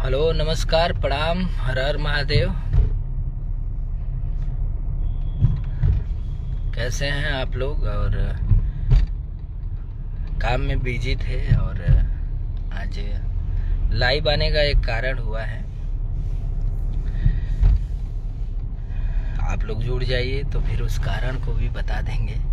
Hello, नमस्कार, प्रणाम, हर हर महादेव। कैसे हैं आप लोग? और काम में बिजी थे और आज लाइव आने का एक कारण हुआ है। आप लोग जुड़ जाइए तो फिर उस कारण को भी बता देंगे।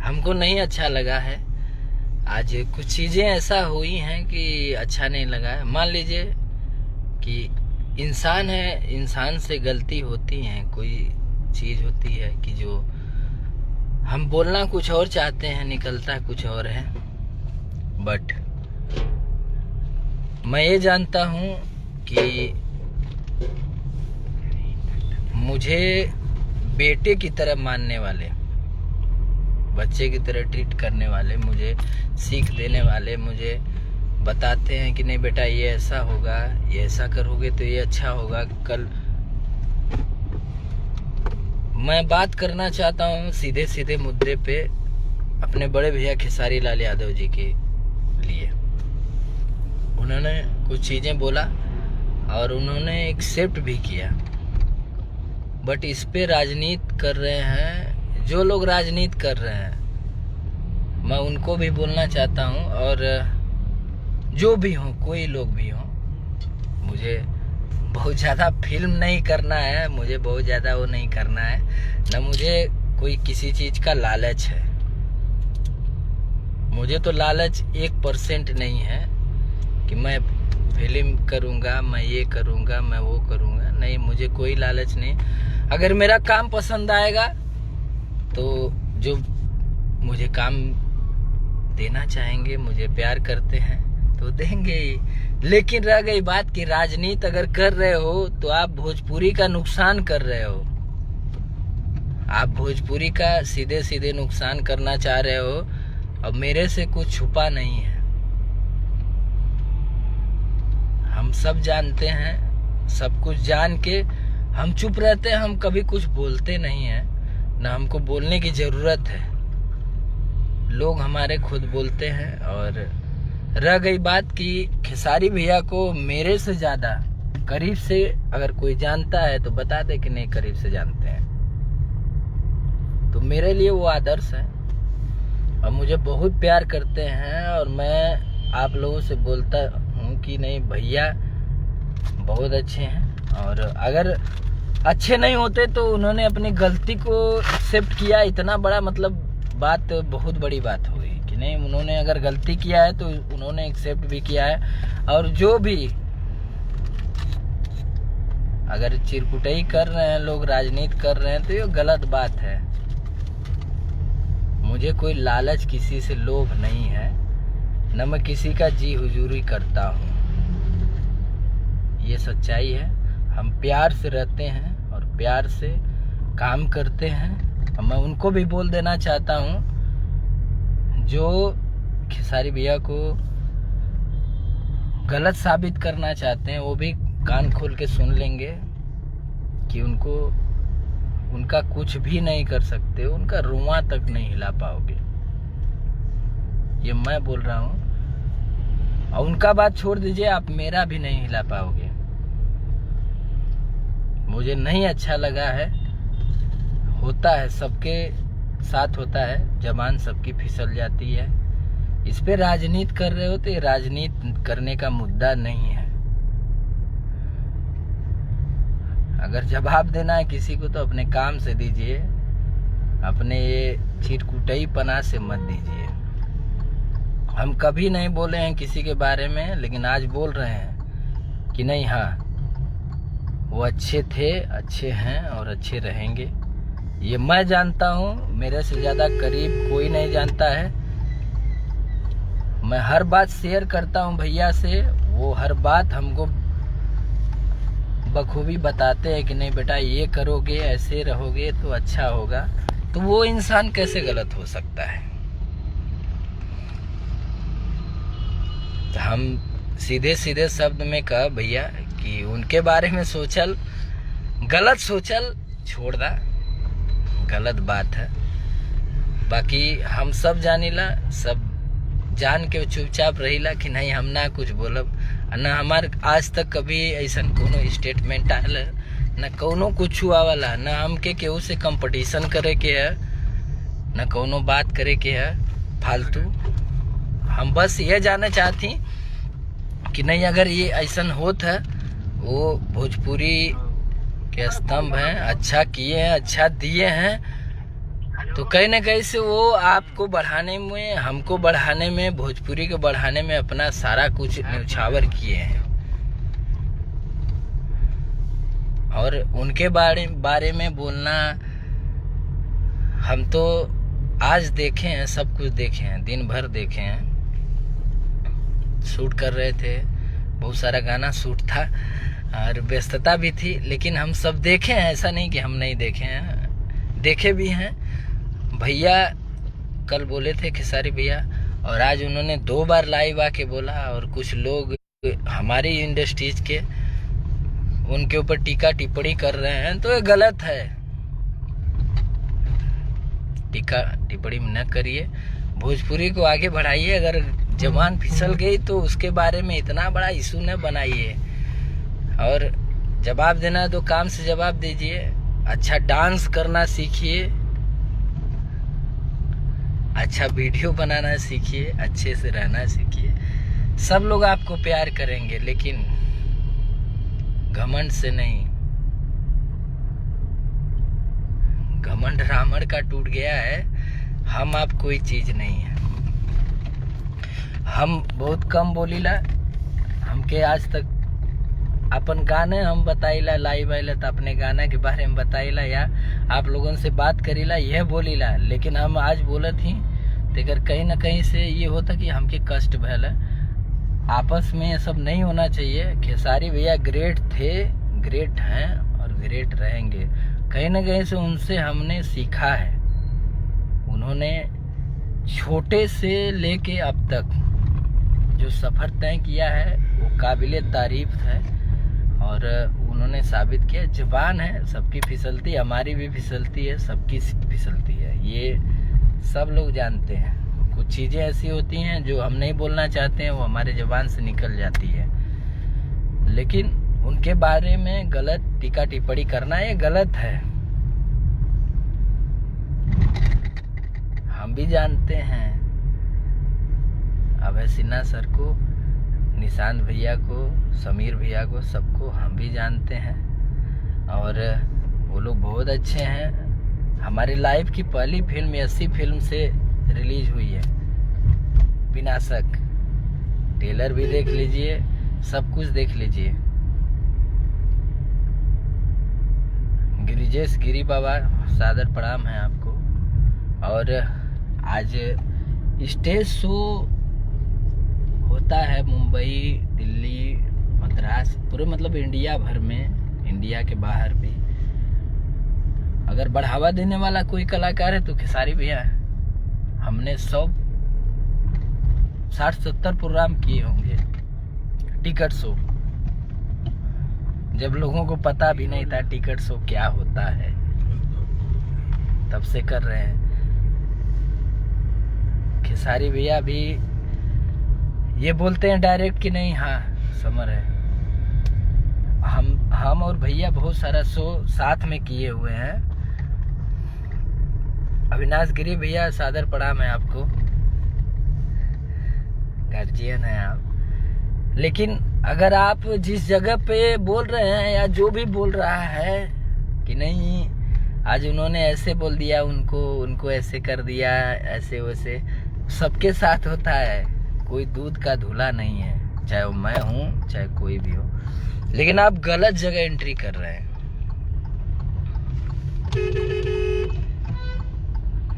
हमको नहीं अच्छा लगा है। आज कुछ चीज़ें ऐसा हुई हैं कि अच्छा नहीं लगा है। मान लीजिए कि इंसान है, इंसान से गलती होती है। कोई चीज़ होती है कि जो हम बोलना कुछ और चाहते हैं, निकलता कुछ और है। बट मैं ये जानता हूँ कि मुझे बेटे की तरह मानने वाले, बच्चे की तरह ट्रीट करने वाले, मुझे सीख देने वाले, मुझे बताते हैं कि नहीं बेटा ये ऐसा होगा, ये ऐसा करोगे तो ये अच्छा होगा। कल मैं बात करना चाहता हूँ सीधे सीधे मुद्दे पे अपने बड़े भैया खेसारी लाल यादव जी के लिए। उन्होंने कुछ चीज़ें बोला और उन्होंने एक्सेप्ट भी किया। बट इस पे राजनीति कर रहे हैं जो लोग राजनीति कर रहे हैं। मैं उनको भी बोलना चाहता हूँ, और जो भी हो, कोई लोग भी हो, मुझे बहुत ज़्यादा फिल्म नहीं करना है, मुझे बहुत ज़्यादा वो नहीं करना है, न मुझे कोई किसी चीज़ का लालच है। मुझे तो लालच 1% नहीं है कि मैं फिल्म करूँगा, मैं ये करूँगा, मैं वो करूँगा। नहीं, मुझे कोई लालच नहीं। अगर मेरा काम पसंद आएगा तो जो मुझे काम देना चाहेंगे, मुझे प्यार करते हैं तो देंगे ही। लेकिन रह गई बात कि राजनीति अगर कर रहे हो तो आप भोजपुरी का नुकसान कर रहे हो। आप भोजपुरी का सीधे सीधे नुकसान करना चाह रहे हो। अब मेरे से कुछ छुपा नहीं है, हम सब जानते हैं। सब कुछ जान के हम चुप रहते हैं, हम कभी कुछ बोलते नहीं हैं, ना हमको बोलने की ज़रूरत है। लोग हमारे खुद बोलते हैं। और रह गई बात कि खेसारी भैया को मेरे से ज़्यादा करीब से अगर कोई जानता है तो बता दे कि नहीं करीब से जानते हैं। तो मेरे लिए वो आदर्श है और मुझे बहुत प्यार करते हैं। और मैं आप लोगों से बोलता हूँ कि नहीं, भैया बहुत अच्छे हैं। और अगर अच्छे नहीं होते तो उन्होंने अपनी गलती को एक्सेप्ट किया। इतना बड़ा मतलब बात, बहुत बड़ी बात हुई कि नहीं, उन्होंने अगर गलती किया है तो उन्होंने एक्सेप्ट भी किया है। और जो भी अगर चिरकुटाई कर रहे हैं लोग, राजनीति कर रहे हैं, तो ये गलत बात है। मुझे कोई लालच, किसी से लोभ नहीं है, न मैं किसी का जी हुजूरी करता हूँ। ये सच्चाई है। हम प्यार से रहते हैं और प्यार से काम करते हैं। और मैं उनको भी बोल देना चाहता हूँ जो खेसारी भैया को गलत साबित करना चाहते हैं, वो भी कान खोल के सुन लेंगे कि उनका कुछ भी नहीं कर सकते, उनका रुआं तक नहीं हिला पाओगे। ये मैं बोल रहा हूँ। और उनका बात छोड़ दीजिए, आप मेरा भी नहीं हिला पाओगे। मुझे नहीं अच्छा लगा है। होता है, सबके साथ होता है, जबान सबकी फिसल जाती है। इस पे राजनीति कर रहे हो तो ये राजनीति करने का मुद्दा नहीं है। अगर जवाब देना है किसी को तो अपने काम से दीजिए, अपने ये चिरकुटाई पना से मत दीजिए। हम कभी नहीं बोले हैं किसी के बारे में, लेकिन आज बोल रहे हैं कि नहीं, हाँ वो अच्छे थे, अच्छे हैं और अच्छे रहेंगे। ये मैं जानता हूँ, मेरे से ज़्यादा करीब कोई नहीं जानता है। मैं हर बात शेयर करता हूँ भैया से, वो हर बात हमको बखूबी बताते हैं कि नहीं बेटा ये करोगे, ऐसे रहोगे तो अच्छा होगा। तो वो इंसान कैसे गलत हो सकता है? तो हम सीधे सीधे शब्द में कहा भैया कि उनके बारे में सोचल, गलत सोचल छोड़ दा, गलत बात है। बाकी हम सब जानिला, सब जान के चुपचाप रहिला कि नहीं हम ना कुछ बोलब। ना हमार आज तक कभी ऐसा कोनो स्टेटमेंट आयल, ना कोनो कुछ आवाला, ना हमके केहू से कंपटीशन करे के है, ना कोनो बात करे के है फालतू। हम बस ये जानना चाहती कि नहीं अगर ये ऐसा होता है, वो भोजपुरी के स्तंभ हैं, अच्छा किए हैं, अच्छा दिए हैं, तो कहीं ना कहीं से वो आपको बढ़ाने में, हमको बढ़ाने में, भोजपुरी को बढ़ाने में अपना सारा कुछ न्यौछावर किए हैं। और उनके बारे में बोलना, हम तो आज देखे हैं, सब कुछ देखे हैं, दिन भर देखे हैं। शूट कर रहे थे, बहुत सारा गाना शूट था और व्यस्तता भी थी, लेकिन हम सब देखे हैं, ऐसा नहीं कि हम नहीं देखे हैं, देखे भी हैं। भैया कल बोले थे, खेसारी भैया, और आज उन्होंने 2 बार लाइव आके बोला, और कुछ लोग हमारी इंडस्ट्रीज के उनके ऊपर टीका टिप्पणी कर रहे हैं, तो ये गलत है। टीका टिप्पणी न करिए, भोजपुरी को आगे बढ़ाइए। अगर जबान फिसल गई तो उसके बारे में इतना बड़ा इशू न बनाइए, और जवाब देना है तो काम से जवाब दीजिए। अच्छा डांस करना सीखिए, अच्छा वीडियो बनाना सीखिए, अच्छे से रहना सीखिए। सब लोग आपको प्यार करेंगे, लेकिन घमंड से नहीं। घमंड रावण का टूट गया है, हम आप कोई चीज नहीं है। हम बहुत कम बोलीला, हमके आज तक अपन गाने हम बताइला, लाइव आइला तो अपने गाना के बारे में बताइला, या आप लोगों से बात करीला, यह बोलीला। लेकिन हम आज बोलत ही तेकर कहीं ना कहीं से ये होता कि हमके कष्ट भैल। आपस में ये सब नहीं होना चाहिए। खेसारी भैया ग्रेट थे, ग्रेट हैं और ग्रेट रहेंगे। कहीं ना कहीं से उनसे हमने सीखा है। उन्होंने छोटे से लेके अब तक जो सफ़र तय किया है वो काबिले तारीफ है, और उन्होंने साबित किया। जुबान है, सबकी फिसलती, हमारी भी फिसलती है, सबकी फिसलती है, ये सब लोग जानते हैं। कुछ चीज़ें ऐसी होती हैं जो हम नहीं बोलना चाहते हैं, वो हमारे जुबान से निकल जाती है। लेकिन उनके बारे में गलत टीका टिप्पणी करना ये गलत है। हम भी जानते हैं अभय सिन्हा सर को, निशांत भैया को, समीर भैया को, सबको हम भी जानते हैं, और वो लोग बहुत अच्छे हैं। हमारी लाइफ की पहली फिल्म 80 फिल्म से रिलीज हुई है, विनाशक। ट्रेलर भी देख लीजिए, सब कुछ देख लीजिए। गिरिजेश गिरी बाबा सादर प्रणाम है आपको। और आज स्टेज शो होता है मुंबई, दिल्ली, मद्रास, पूरे मतलब इंडिया भर में, इंडिया के बाहर भी। अगर बढ़ावा देने वाला कोई कलाकार है तो खेसारी भैया। हमने 60-70 प्रोग्राम किए होंगे, टिकट शो, जब लोगों को पता भी नहीं था टिकट शो क्या होता है, तब से कर रहे हैं। खेसारी भैया भी ये बोलते हैं डायरेक्ट कि नहीं, हाँ समर है। हम और भैया बहुत सारा शो साथ में किए हुए हैं। अविनाश गिरी भैया सादर प्रणाम है आपको, गार्जियन है आप। लेकिन अगर आप जिस जगह पे बोल रहे हैं, या जो भी बोल रहा है कि नहीं आज उन्होंने ऐसे बोल दिया, उनको ऐसे कर दिया, ऐसे वैसे, सबके साथ होता है। कोई दूध का धुला नहीं है, चाहे वो मैं हूँ चाहे कोई भी हो। लेकिन आप गलत जगह एंट्री कर रहे हैं।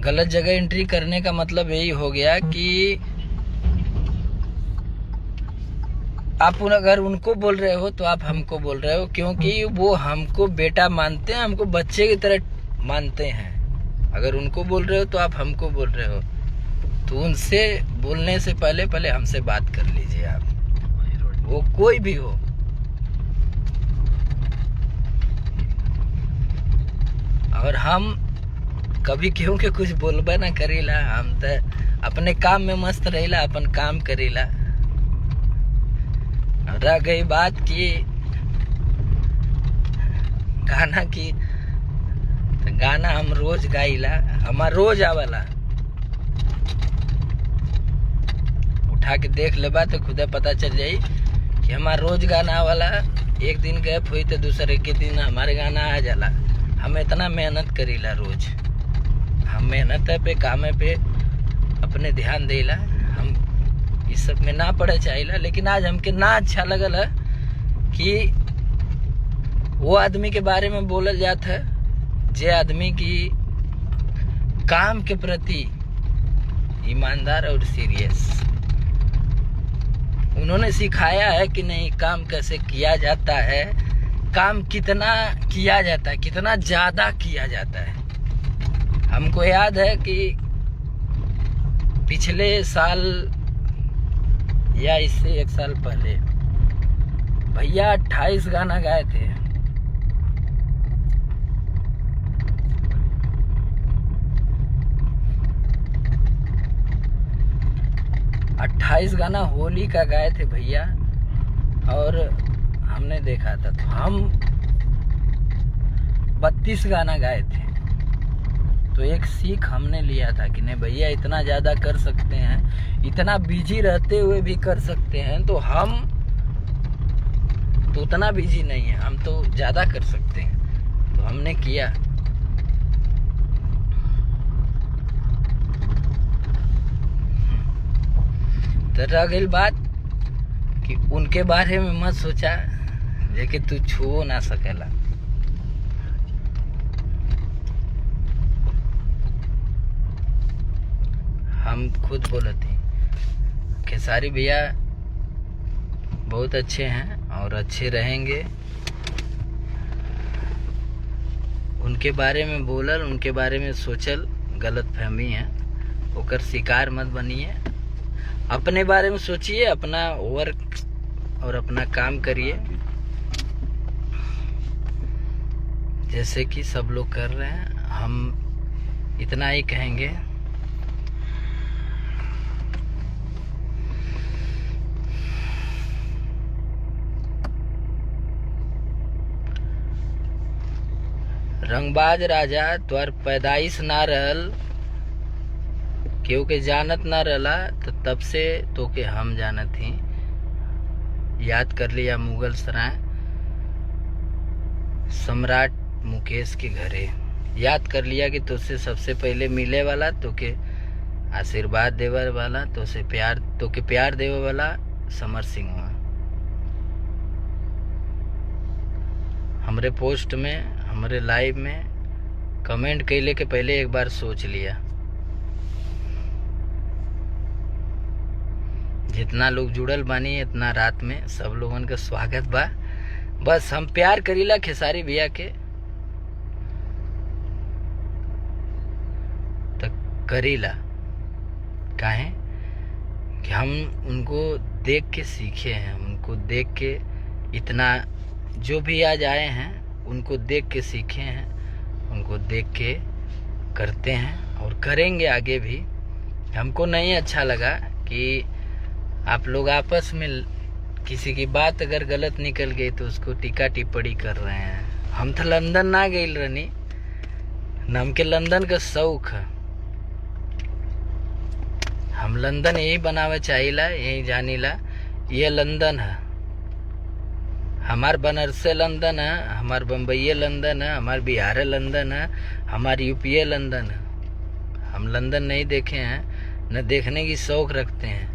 गलत जगह एंट्री करने का मतलब यही हो गया कि आप अगर उनको बोल रहे हो तो आप हमको बोल रहे हो, क्योंकि वो हमको बेटा मानते हैं, हमको बच्चे की तरह मानते हैं। अगर उनको बोल रहे हो तो आप हमको बोल रहे हो, तो उनसे बोलने से पहले हमसे बात कर लीजिए आप, वो कोई भी हो। और हम कभी केहू के कुछ बोलबे ना करीला। हम तो अपने काम में मस्त रहीला, अपन काम करीला। रह गई बात की गाना की, तो गाना हम रोज गाइला, हमार रोज आवाला। उठा के देख लेबा तो खुदे पता चल जाई कि हमार रोज गाना आवाला। एक दिन गैप हुई तो दूसरे के दिन हमारे गाना आ जाला। हम इतना मेहनत करीला रोज, हम मेहनत पे काम पे अपने ध्यान देला। हम इस सब में ना पड़े चाहिला। लेकिन आज हमके ना अच्छा लगल है कि वो आदमी के बारे में बोलल जात है जे आदमी की काम के प्रति ईमानदार और सीरियस। उन्होंने सिखाया है कि नहीं काम कैसे किया जाता है, काम कितना किया जाता है, कितना ज्यादा किया जाता है। हमको याद है कि पिछले साल या इससे 1 साल पहले भैया 28 गाना गाए थे। गाना होली का गाए थे भैया, और हमने देखा था तो हम 32 गाना गाए थे। तो एक सीख हमने लिया था कि नहीं भैया इतना ज़्यादा कर सकते हैं, इतना बिजी रहते हुए भी कर सकते हैं। तो हम तो उतना बिजी नहीं है, हम तो ज़्यादा कर सकते हैं। तो हमने किया। तो रह गई बात कि उनके बारे में मत सोचा जेके तू छू ना सकेला। हम खुद बोले थे खेसारी भैया बहुत अच्छे हैं और अच्छे रहेंगे। उनके बारे में बोलल, उनके बारे में सोचल गलत फहमी है, ओकर शिकार मत बनिए। अपने बारे में सोचिए, अपना वर्क और अपना काम करिए जैसे कि सब लोग कर रहे हैं। हम इतना ही कहेंगे। रंगबाज राजा तोर पैदाइश ना रहल, केहू के जानत ना रहला, तो तब से तो के हम जानत ही। याद कर लिया मुगल सराय सम्राट मुकेश के घरे, याद कर लिया कि तुझसे सबसे पहले मिले वाला, तो के आशीर्वाद देवे वाला, तो के प्यार देवे वाला समर सिंह हुआ। हमरे पोस्ट में, हमरे लाइव में कमेंट कैले के पहले एक बार सोच लिया। जितना लोग जुड़ल बानी इतना रात में, सब लोगन का स्वागत बा। बस हम प्यार करीला खेसारी भैया के, तो करीला काहे कि हम उनको देख के सीखे हैं, उनको देख के इतना जो भी आज आए हैं उनको देख के सीखे हैं, उनको देख के करते हैं और करेंगे आगे भी। हमको नहीं अच्छा लगा कि आप लोग आपस में किसी की बात अगर गलत निकल गई तो उसको टीका टिप्पणी कर रहे हैं। हम तो लंदन ना गए रहनी, हमके लंदन का शौक है। हम लंदन यही बनावे चाहिला, यही जानीला ये लंदन है। हमार बनारसे लंदन है, हमार बम्बई लंदन है, हमार बिहार लंदन है, हमार यूपी लंदन है। हम लंदन नहीं देखे हैं, न देखने की शौक रखते हैं।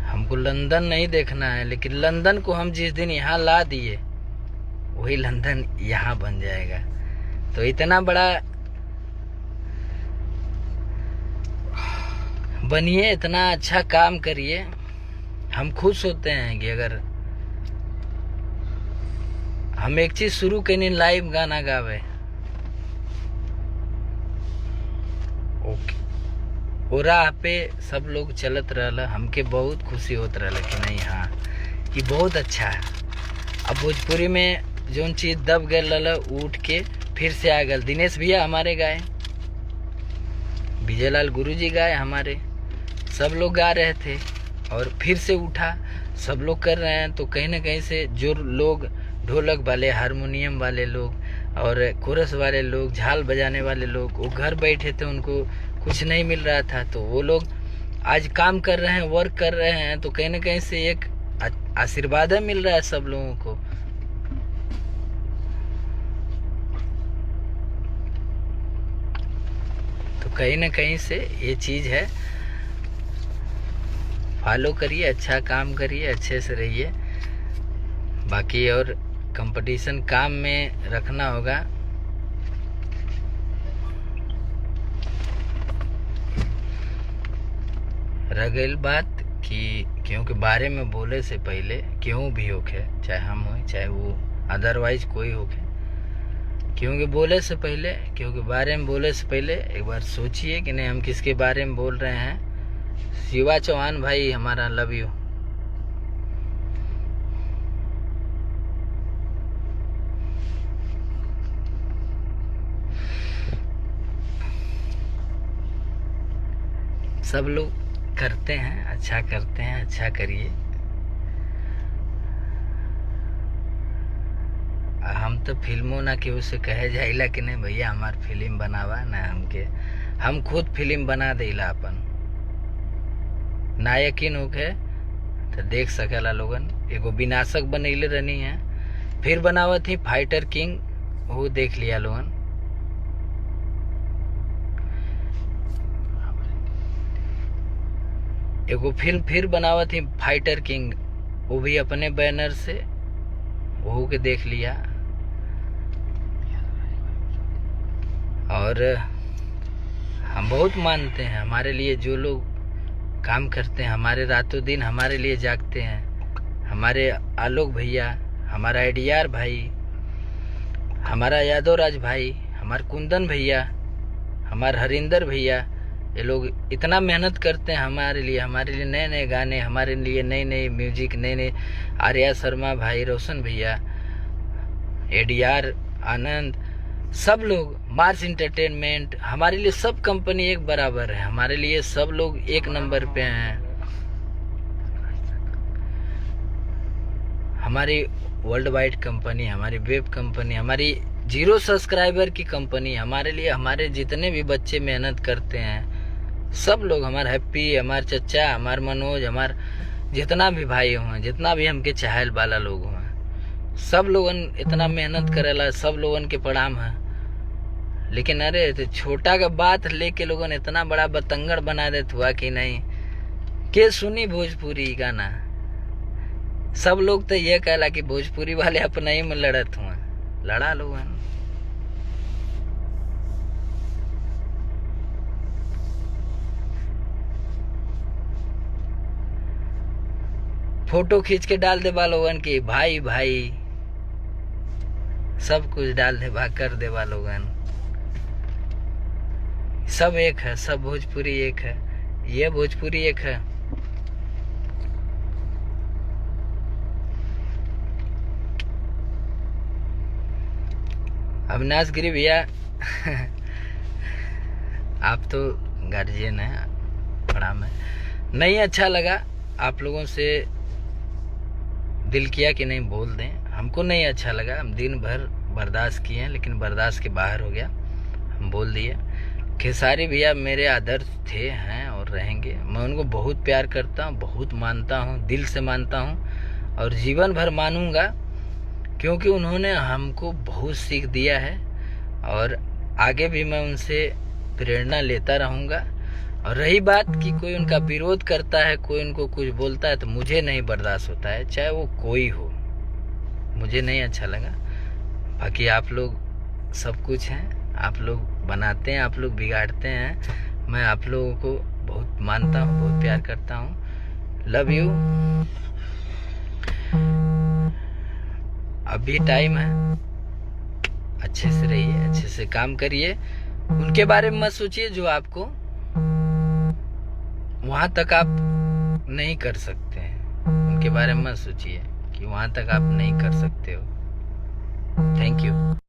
हमको लंदन नहीं देखना है, लेकिन लंदन को हम जिस दिन यहाँ ला दिए वही लंदन यहाँ बन जाएगा। तो इतना बड़ा बनिए, इतना अच्छा काम करिए। हम खुश होते हैं कि अगर हम एक चीज शुरू करें, लाइव गाना गावे, ओके और राह पे सब लोग चलत रहला, हमके बहुत खुशी होत रहला कि नहीं हाँ ये बहुत अच्छा है। अब भोजपुरी में जोन चीज दब गल उठ के फिर से आ गल। दिनेश भैया हमारे गाए, विजयलाल गुरुजी गाए हमारे, सब लोग गा रहे थे और फिर से उठा, सब लोग कर रहे हैं। तो कहीं ना कहीं से जो लोग ढोलक वाले, हारमोनियम वाले लोग और कोरस वाले लोग, झाल बजाने वाले लोग, वो घर बैठे थे, उनको कुछ नहीं मिल रहा था। तो वो लोग आज काम कर रहे हैं, वर्क कर रहे हैं। तो कहीं ना कहीं से एक आशीर्वाद मिल रहा है सब लोगों को। तो कहीं ना कहीं से ये चीज है, फॉलो करिए, अच्छा काम करिए, अच्छे से रहिए। बाकी और कंपटीशन काम में रखना होगा। रह गई बात कि क्योंकि बारे में बोले से पहले क्यों भी होके, चाहे हम हो चाहे वो अदरवाइज कोई होके, क्योंकि बोले से पहले, क्योंकि बारे में बोले से पहले एक बार सोचिए कि नहीं हम किसके बारे में बोल रहे हैं। शिवा चौहान भाई हमारा, लव यू। सब लोग करते हैं, अच्छा करते हैं, अच्छा करिए। हम तो फिल्मों ना केहू से कहे जाइला कि नहीं भैया हमार फिल्म बनावा ना, हमके हम खुद फिल्म बना देला अपन। ना यकीन होके तो देख सकेला लोगन। एगो विनाशक बनैले रहनी है, फिर बनावत थी फाइटर किंग, वो देख लिया लोगन। एगो फिल्म फिर बनावत थी फाइटर किंग, वो भी अपने बैनर से, वो के देख लिया। और हम बहुत मानते हैं, हमारे लिए जो लोग काम करते हैं, हमारे रातों दिन हमारे लिए जागते हैं, हमारे आलोक भैया, हमारा एडीआर भाई, हमारा यादव राज भाई, हमारे कुंदन भैया, हमारे हरिंदर भैया, ये लोग इतना मेहनत करते हैं हमारे लिए नए नए गाने, हमारे लिए नई नई म्यूजिक, नए नए आर्या शर्मा भाई, रोशन भैया, एडीआर, आनंद, सब लोग, मार्स इंटरटेनमेंट, हमारे लिए सब कंपनी एक बराबर है, हमारे लिए सब लोग एक नंबर पे हैं। हमारी वर्ल्ड वाइड कंपनी, हमारी वेब कंपनी, हमारी 0 सब्सक्राइबर की कंपनी, हमारे लिए हमारे जितने भी बच्चे मेहनत करते हैं, सब लोग, हमारे हैप्पी, हमारे चचा, हमारे मनोज, हमारे जितना भी भाई हों, जितना भी हमके चाहल वाला लोग हों, सब लोगन इतना मेहनत करेला, सब लोगन के प्रणाम है। लेकिन अरे तो छोटा का बात लेके लोगन इतना बड़ा बतंगड़ बना देते हुआ कि नहीं के सुनी भोजपुरी गाना। सब लोग तो ये कहला कि भोजपुरी वाले अपना ही में लड़त हुआ, लड़ा लोगन। फोटो खींच के डाल दे बा लोगन की भाई भाई, सब कुछ डाल दे बा, कर दे बा लोगन। सब एक है, सब भोजपुरी एक है, ये भोजपुरी एक है। अविनाश गिरी भैया आप तो गार्जियन है, प्रणाम है। नहीं अच्छा लगा आप लोगों से, दिल किया कि नहीं बोल दें, हमको नहीं अच्छा लगा, हम दिन भर बर्दाश्त किए हैं, लेकिन बर्दाश्त के बाहर हो गया, हम बोल दिए। खेसारी भैया मेरे आदर्श थे, हैं और रहेंगे। मैं उनको बहुत प्यार करता हूँ, बहुत मानता हूँ, दिल से मानता हूँ और जीवन भर मानूंगा, क्योंकि उन्होंने हमको बहुत सीख दिया है और आगे भी मैं उनसे प्रेरणा लेता रहूँगा। और रही बात कि कोई उनका विरोध करता है, कोई उनको कुछ बोलता है, तो मुझे नहीं बर्दाश्त होता है, चाहे वो कोई हो, मुझे नहीं अच्छा लगा। बाकी आप लोग सब कुछ हैं, आप लोग बनाते हैं, आप लोग बिगाड़ते हैं, मैं आप लोगों को बहुत मानता हूँ, बहुत प्यार करता हूँ, लव यू। अभी टाइम है, अच्छे से रहिए, अच्छे से काम करिए, उनके बारे में मत सोचिए जो आपको वहां तक आप नहीं कर सकते हैं, उनके बारे में मत सोचिए कि वहां तक आप नहीं कर सकते हो। Thank you.